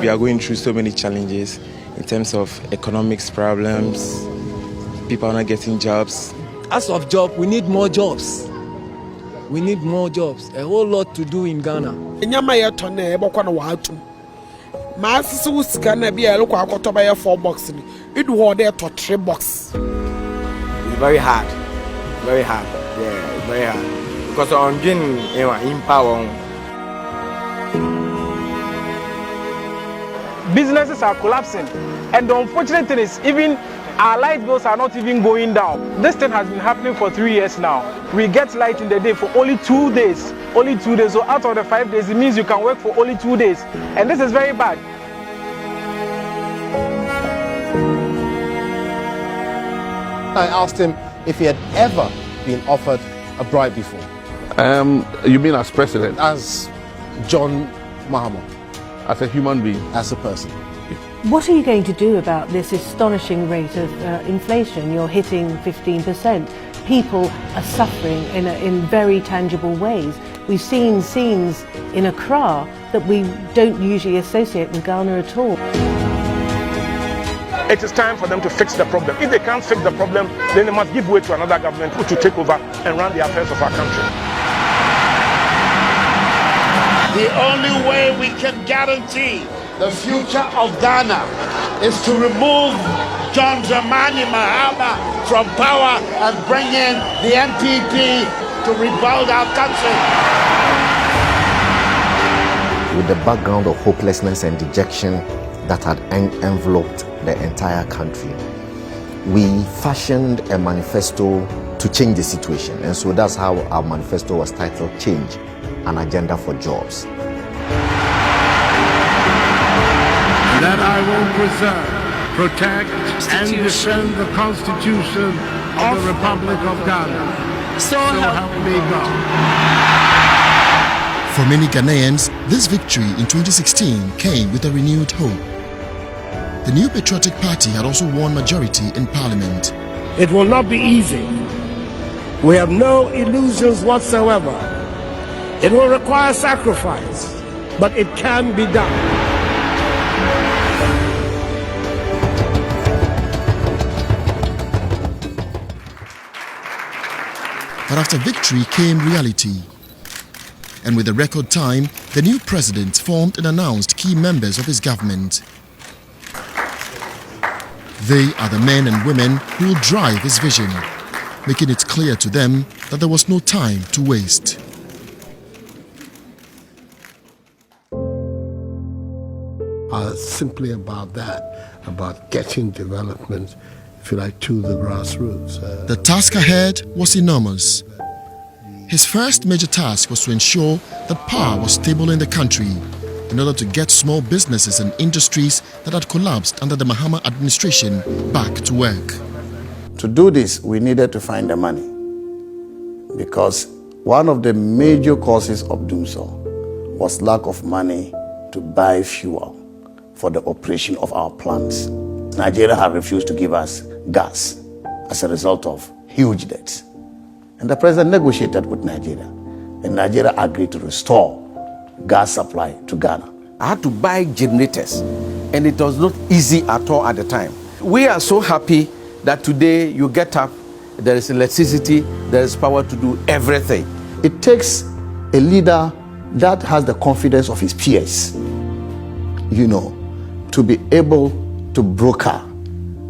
we are going through so many challenges in terms of economics problems, people are not getting jobs. As of job, we need more jobs. We need more jobs. A whole lot to do in Ghana. Mass Ghana be a local $4 it was there to $3. It's very hard. Very hard. Yeah, very hard. Because on getting in power. Businesses are collapsing, and the unfortunate thing is even our light bills are not even going down. This thing has been happening for 3 years now. We get light in the day for only 2 days. Only 2 days. So out of the 5 days, it means you can work for only 2 days. And this is very bad. I asked him if he had ever been offered a bribe before. You mean as president? As John Mahama. As a human being? As a person. What are you going to do about this astonishing rate of inflation? You're hitting 15%. People are suffering in very tangible ways. We've seen scenes in Accra that we don't usually associate with Ghana at all. It is time for them to fix the problem. If they can't fix the problem, then they must give way to another government who to take over and run the affairs of our country. The only way we can guarantee the future of Ghana is to remove John Dramani Mahama from power and bring in the NPP to rebuild our country. With the background of hopelessness and dejection that had enveloped the entire country, we fashioned a manifesto to change the situation. And so that's how our manifesto was titled Change, an Agenda for Jobs. That I will preserve, protect, and defend the Constitution of the Republic of Ghana. So help me God. For many Ghanaians, this victory in 2016 came with a renewed hope. The new Patriotic Party had also won majority in Parliament. It will not be easy. We have no illusions whatsoever. It will require sacrifice, but it can be done. But after victory came reality. And with a record time, the new president formed and announced key members of his government. They are the men and women who will drive his vision, making it clear to them that there was no time to waste. Simply about that, about getting development, if you like, to the grassroots. The task ahead was enormous. His first major task was to ensure that power was stable in the country in order to get small businesses and industries that had collapsed under the Mahama administration back to work. To do this, we needed to find the money, because one of the major causes of doing so was lack of money to buy fuel for the operation of our plants. Nigeria had refused to give us gas as a result of huge debts. And the president negotiated with Nigeria, and Nigeria agreed to restore gas supply to Ghana. I had to buy generators, and it was not easy at all at the time. We are so happy that today you get up, there is electricity, there is power to do everything. It takes a leader that has the confidence of his peers, to be able to broker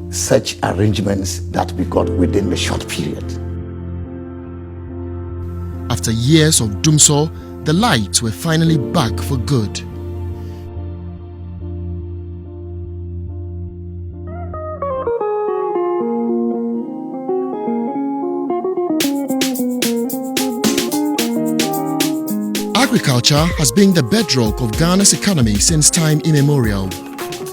such arrangements that we got within the short period. After years of doomsday, the lights were finally back for good. Agriculture has been the bedrock of Ghana's economy since time immemorial.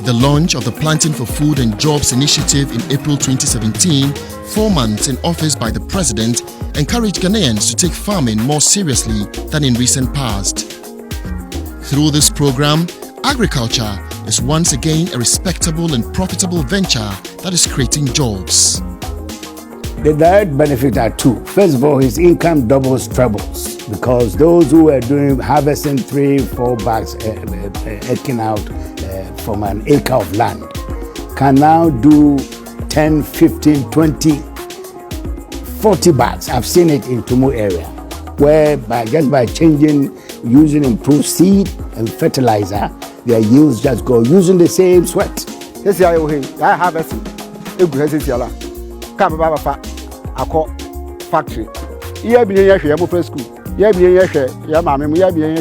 The launch of the Planting for Food and Jobs initiative in April 2017, 4 months in office by the president, encouraged Ghanaians to take farming more seriously than in recent past. Through this program, agriculture is once again a respectable and profitable venture that is creating jobs. The direct benefits are two. First of all, his income doubles, trebles, because those who are harvesting 3-4 bags, eking out from an acre of land can now do 10, 15, 20, 40 bags. I've seen it in Tumu area, where just by using improved seed and fertilizer, their yields just go using the same sweat. Yes, I have a factory. Yeah, be here, I'm a school. Yeah, be here, yeah, mamma, yeah, be here,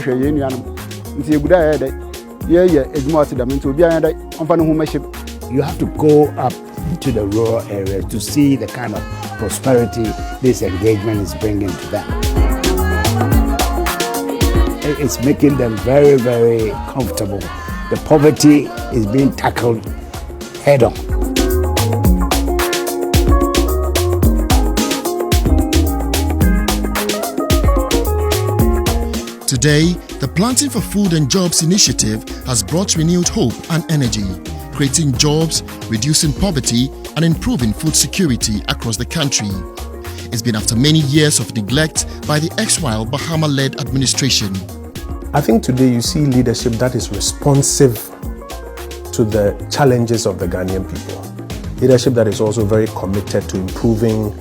yeah, it's more to them into behind you have to go up to the rural areas to see the kind of prosperity this engagement is bringing to them. It's making them very, very comfortable. The poverty is being tackled head on. Today, the Planting for Food and Jobs initiative has brought renewed hope and energy, creating jobs, reducing poverty, and improving food security across the country. It's been after many years of neglect by the erstwhile Bahama-led administration. I think today you see leadership that is responsive to the challenges of the Ghanaian people. Leadership that is also very committed to improving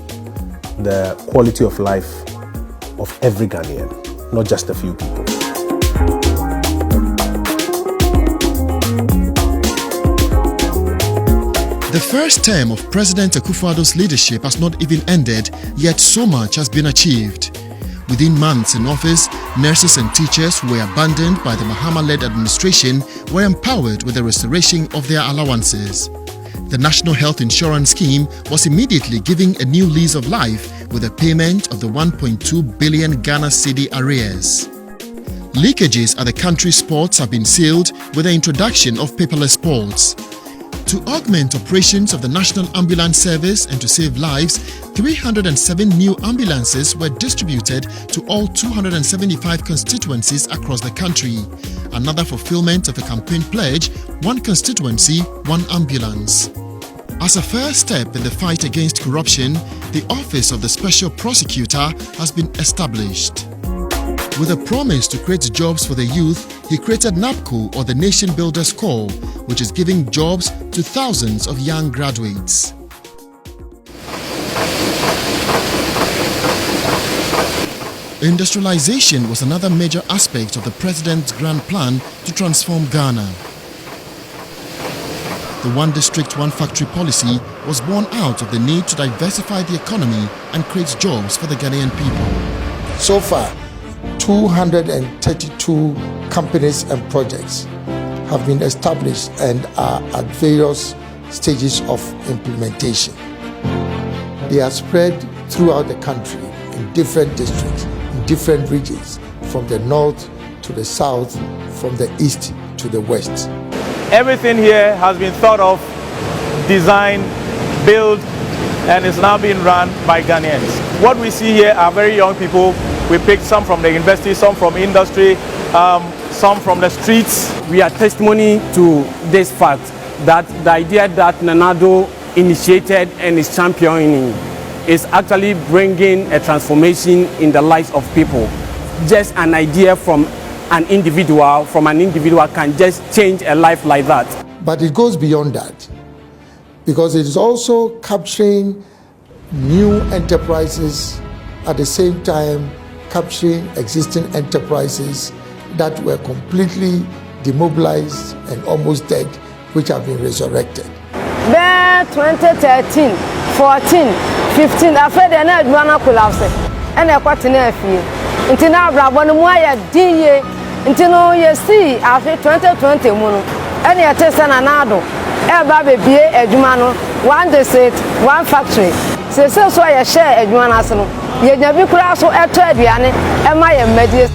the quality of life of every Ghanaian, not just a few people. The first term of President Akufo-Addo's leadership has not even ended, yet so much has been achieved. Within months in office, nurses and teachers who were abandoned by the Mahama-led administration were empowered with the restoration of their allowances. The National Health Insurance Scheme was immediately giving a new lease of life with the payment of the 1.2 billion Ghana cedi arrears. Leakages at the country's ports have been sealed with the introduction of paperless ports. To augment operations of the National Ambulance Service and to save lives, 307 new ambulances were distributed to all 275 constituencies across the country. Another fulfillment of a campaign pledge, one constituency, one ambulance. As a first step in the fight against corruption, the Office of the Special Prosecutor has been established. With a promise to create jobs for the youth, he created NAPCO, or the Nation Builders Corps, which is giving jobs to thousands of young graduates. Industrialization was another major aspect of the president's grand plan to transform Ghana. The one district, one factory policy was born out of the need to diversify the economy and create jobs for the Ghanaian people. So far, 232 companies and projects have been established and are at various stages of implementation. They are spread throughout the country in different districts, in different regions, from the north to the south, from the east to the west. Everything here has been thought of, designed, built, and is now being run by Ghanaians. What we see here are very young people. We picked some from the university, some from industry, some from the streets. We are testimony to this fact that the idea that Nanado initiated and is championing is actually bringing a transformation in the lives of people. Just an idea from an individual can just change a life like that. But it goes beyond that, because it is also capturing new enterprises, at the same time capturing existing enterprises that were completely demobilized and almost dead, which have been resurrected. There 2013, 14, 15, after the night one collapse, and I got in a few. Until now, Brabon, why DA, until now, you see, after 2020, and you test an anado, a baby, a Jumano, one district, one factory. So, so I share a Juanason. You never could also a Tradiane, and my immediate.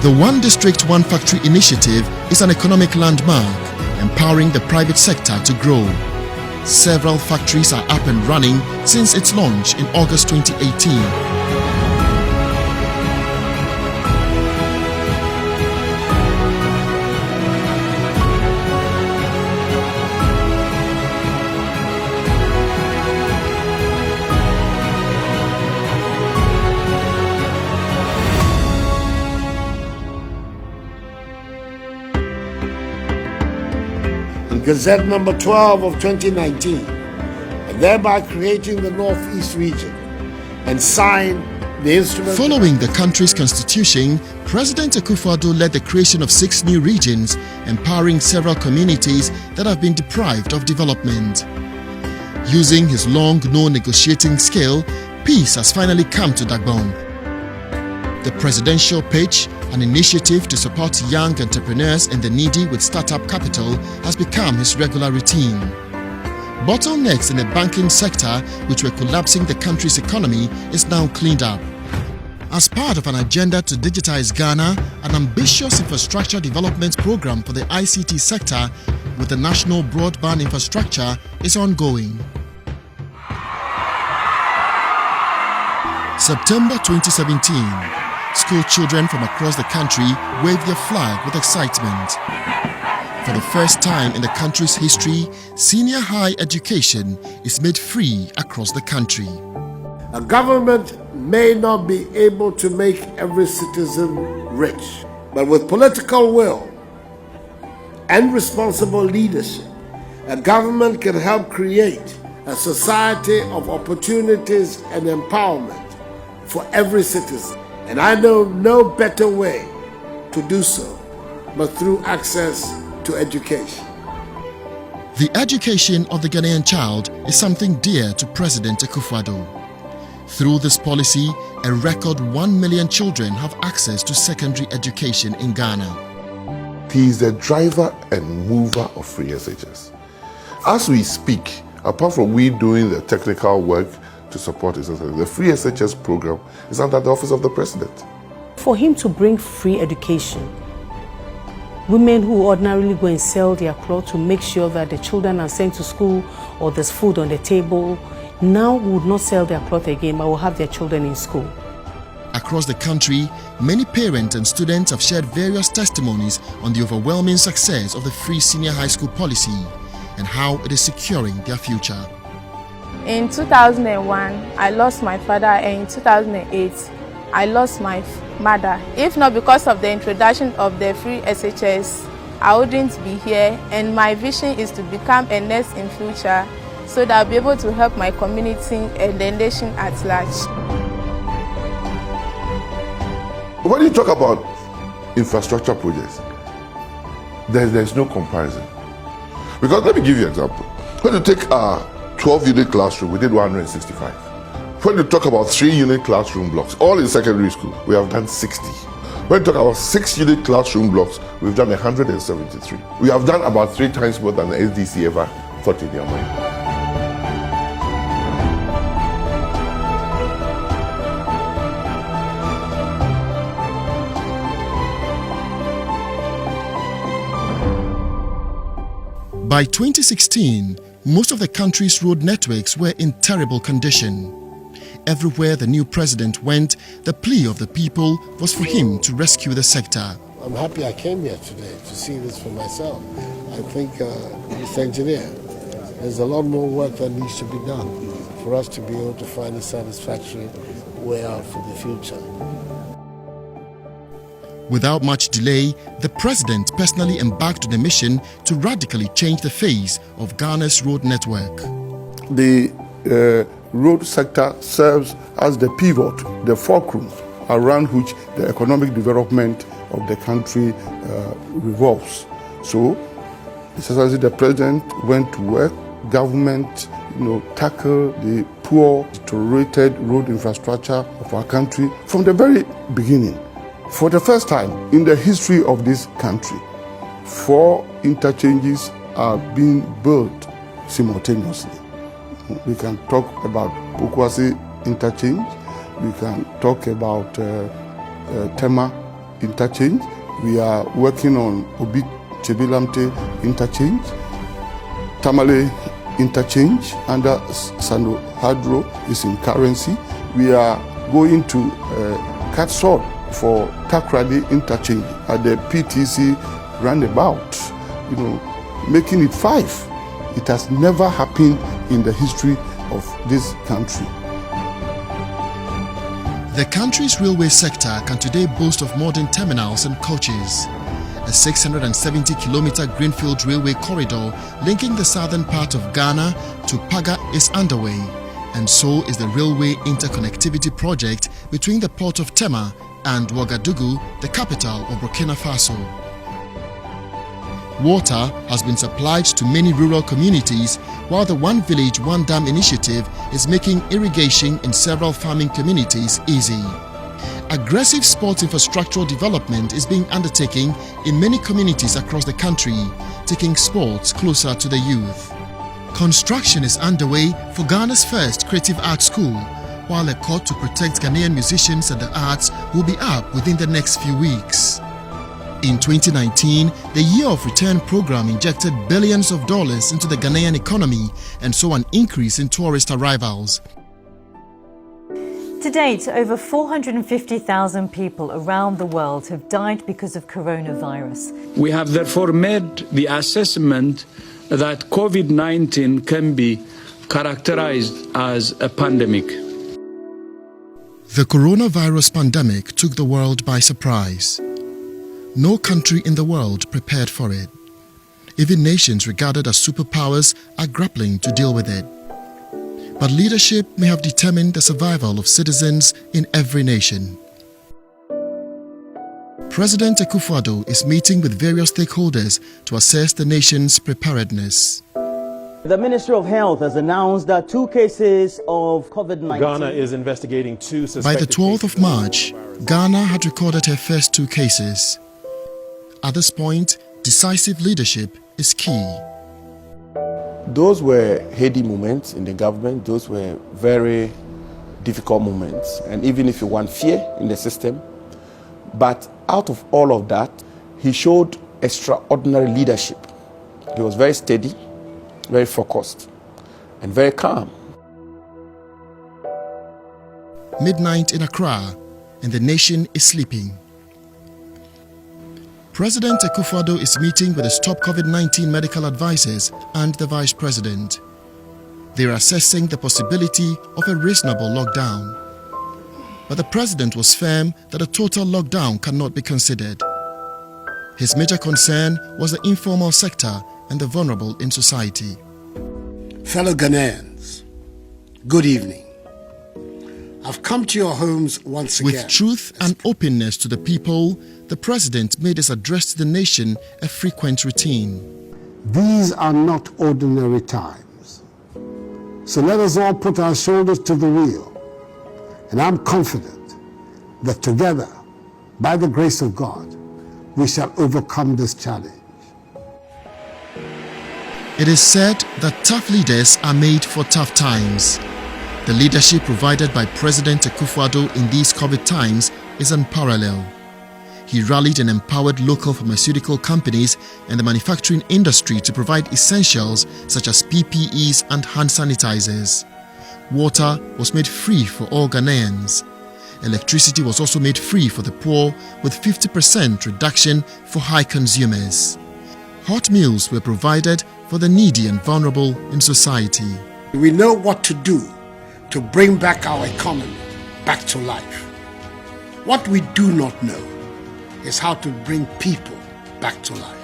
The One District, One Factory initiative is an economic landmark, empowering the private sector to grow. Several factories are up and running since its launch in August 2018. Gazette number 12 of 2019, and thereby creating the Northeast region, and signed the instrument. Following the country's constitution, President Akufo-Addo led the creation of 6 new regions, empowering several communities that have been deprived of development. Using his long-known negotiating skill, peace has finally come to Dagbon. The presidential pitch, an initiative to support young entrepreneurs and the needy with startup capital, has become his regular routine. Bottlenecks in the banking sector, which were collapsing the country's economy, is now cleaned up. As part of an agenda to digitize Ghana, an ambitious infrastructure development program for the ICT sector with the national broadband infrastructure is ongoing. September 2017, school children from across the country waved their flag with excitement. For the first time in the country's history, senior high education is made free across the country. A government may not be able to make every citizen rich, but with political will and responsible leadership, a government can help create a society of opportunities and empowerment for every citizen. And I know no better way to do so but through access to education. The education of the Ghanaian child is something dear to President Akufo-Addo. Through this policy, a record 1 million children have access to secondary education in Ghana. He is the driver and mover of free SHS. As we speak, apart from we doing the technical work to support his SHS, the free SHS program is under the office of the president. For him to bring free education, women who ordinarily go and sell their clothes to make sure that the children are sent to school or there's food on the table, now would not sell their clothes again but will have their children in school. Across the country, many parents and students have shared various testimonies on the overwhelming success of the free senior high school policy and how it is securing their future. In 2001, I lost my father, and in 2008, I lost my mother. If not because of the introduction of the free SHS, I wouldn't be here, and my vision is to become a nurse in future so that I'll be able to help my community and the nation at large. When you talk about infrastructure projects, there's no comparison. Because let me give you an example. When you take a 12-unit classroom, we did 165. When you talk about 3-unit classroom blocks, all in secondary school, we have done 60. When you talk about 6-unit classroom blocks, we've done 173. We have done about 3 times more than the SDC ever thought in their mind. By 2016, most of the country's road networks were in terrible condition. Everywhere the new president went, the plea of the people was for him to rescue the sector. I'm happy I came here today to see this for myself. I think, Mr. Engineer, there's a lot more work that needs to be done for us to be able to find a satisfactory way out for the future. Without much delay, the president personally embarked on a mission to radically change the face of Ghana's road network. The road sector serves as the pivot, the fulcrum around which the economic development of the country revolves. So, essentially, the president went to work, government, tackle the poor, deteriorated road infrastructure of our country from the very beginning. For the first time in the history of this country, 4 interchanges are being built simultaneously. We can talk about Bukwasi interchange, we can talk about Tema interchange, we are working on Obi Chebilamte interchange, Tamale interchange under Sando Hadro is in currency. We are going to cut sword for Takrady interchange at the PTC roundabout, making it 5. It has never happened in the history of this country. The country's railway sector can today boast of modern terminals and coaches. a 670-kilometer greenfield railway corridor linking the southern part of Ghana to Paga is underway, and so is the railway interconnectivity project between the port of Tema and Ouagadougou, the capital of Burkina Faso. Water has been supplied to many rural communities, while the One Village, One Dam initiative is making irrigation in several farming communities easy. Aggressive sports infrastructural development is being undertaken in many communities across the country, taking sports closer to the youth. Construction is underway for Ghana's first creative arts school, while a court to protect Ghanaian musicians and the arts will be up within the next few weeks. In 2019, the Year of Return program injected billions of dollars into the Ghanaian economy and saw an increase in tourist arrivals. To date, over 450,000 people around the world have died because of coronavirus. We have therefore made the assessment that COVID-19 can be characterized as a pandemic. The coronavirus pandemic took the world by surprise. No country in the world prepared for it. Even nations regarded as superpowers are grappling to deal with it. But leadership may have determined the survival of citizens in every nation. President Akufo-Addo is meeting with various stakeholders to assess the nation's preparedness. The Ministry of Health has announced that 2 cases of COVID-19. Ghana is investigating 2 suspected. By the 12th of March, Ghana had recorded her first 2 cases. At this point, decisive leadership is key. Those were heady moments in the government. Those were very difficult moments. And even if you want fear in the system, but out of all of that, he showed extraordinary leadership. He was very steady, very focused, and very calm. Midnight in Accra, and the nation is sleeping. President Akufo-Addo is meeting with his top COVID-19 medical advisors and the Vice President. They are assessing the possibility of a reasonable lockdown. But the President was firm that a total lockdown cannot be considered. His major concern was the informal sector and the vulnerable in society. Fellow Ghanaians, good evening. I've come to your homes once again. With truth and openness to the people, the President made his address to the nation a frequent routine. These are not ordinary times. So let us all put our shoulders to the wheel. And I'm confident that together, by the grace of God, we shall overcome this challenge. It is said that tough leaders are made for tough times. The leadership provided by President Akufo-Addo in these COVID times is unparalleled. He rallied and empowered local pharmaceutical companies and the manufacturing industry to provide essentials such as PPEs and hand sanitizers. Water was made free for all Ghanaians. Electricity was also made free for the poor with 50% reduction for high consumers. Hot meals were provided for the needy and vulnerable in society. We know what to do to bring back our economy back to life. What we do not know is how to bring people back to life.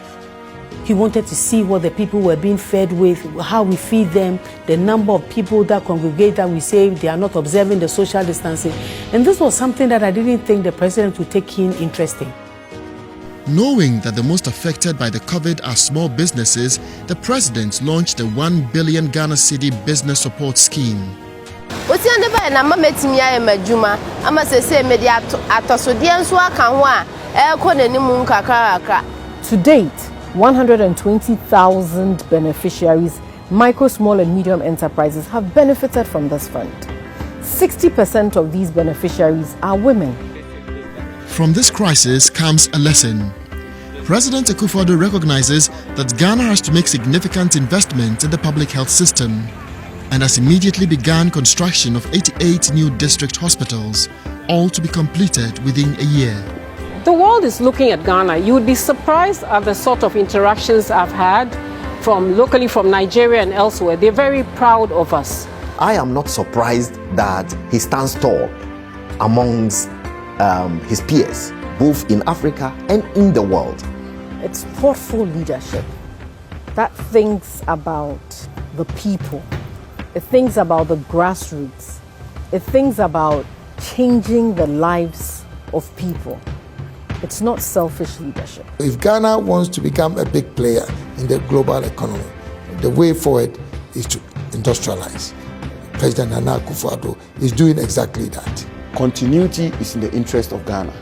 He wanted to see what the people were being fed with, how we feed them, the number of people that congregate that we say they are not observing the social distancing. And this was something that I didn't think the president would take keen interest in. Knowing that the most affected by the COVID are small businesses, the president launched the 1 billion Ghana Cedi business support scheme. To date, 120,000 beneficiaries, micro, small and medium enterprises have benefited from this fund. 60% of these beneficiaries are women. From this crisis comes a lesson. President Akufo-Addo recognizes that Ghana has to make significant investment in the public health system and has immediately begun construction of 88 new district hospitals, all to be completed within a year. The world is looking at Ghana. You would be surprised at the sort of interactions I've had locally from Nigeria and elsewhere. They're very proud of us. I am not surprised that he stands tall amongst his peers, both in Africa and in the world. It's thoughtful leadership that thinks about the people. It thinks about the grassroots. It thinks about changing the lives of people. It's not selfish leadership. If Ghana wants to become a big player in the global economy, the way forward is to industrialize. President Nana Akufo-Addo is doing exactly that. Continuity is in the interest of Ghana.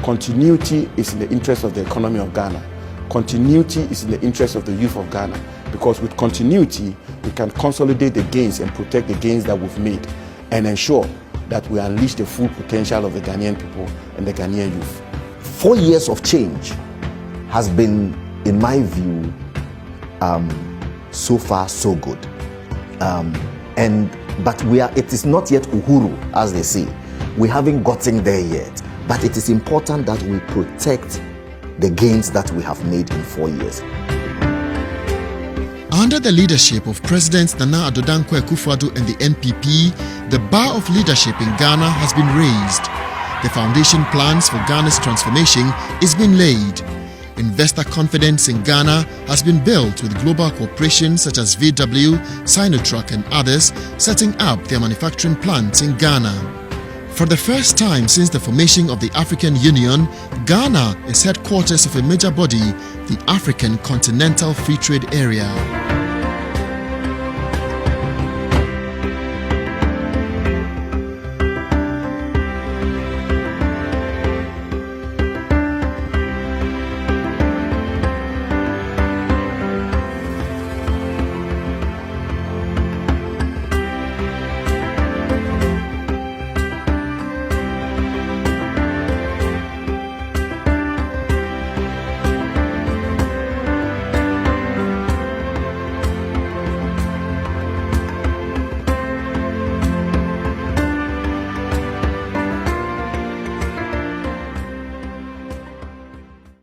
Continuity is in the interest of the economy of Ghana. Continuity is in the interest of the youth of Ghana, because with continuity, we can consolidate the gains and protect the gains that we've made and ensure that we unleash the full potential of the Ghanaian people and the Ghanaian youth. 4 years of change has been, in my view, so far so good. But it is not yet Uhuru, as they say. We haven't gotten there yet. But it is important that we protect the gains that we have made in 4 years. Under the leadership of President Nana Addo Dankwa Akufo-Addo and the NPP, the bar of leadership in Ghana has been raised. The foundation plans for Ghana's transformation is being laid. Investor confidence in Ghana has been built with global corporations such as VW, Sinotruck and others setting up their manufacturing plants in Ghana. For the first time since the formation of the African Union, Ghana is headquarters of a major body, the African Continental Free Trade Area.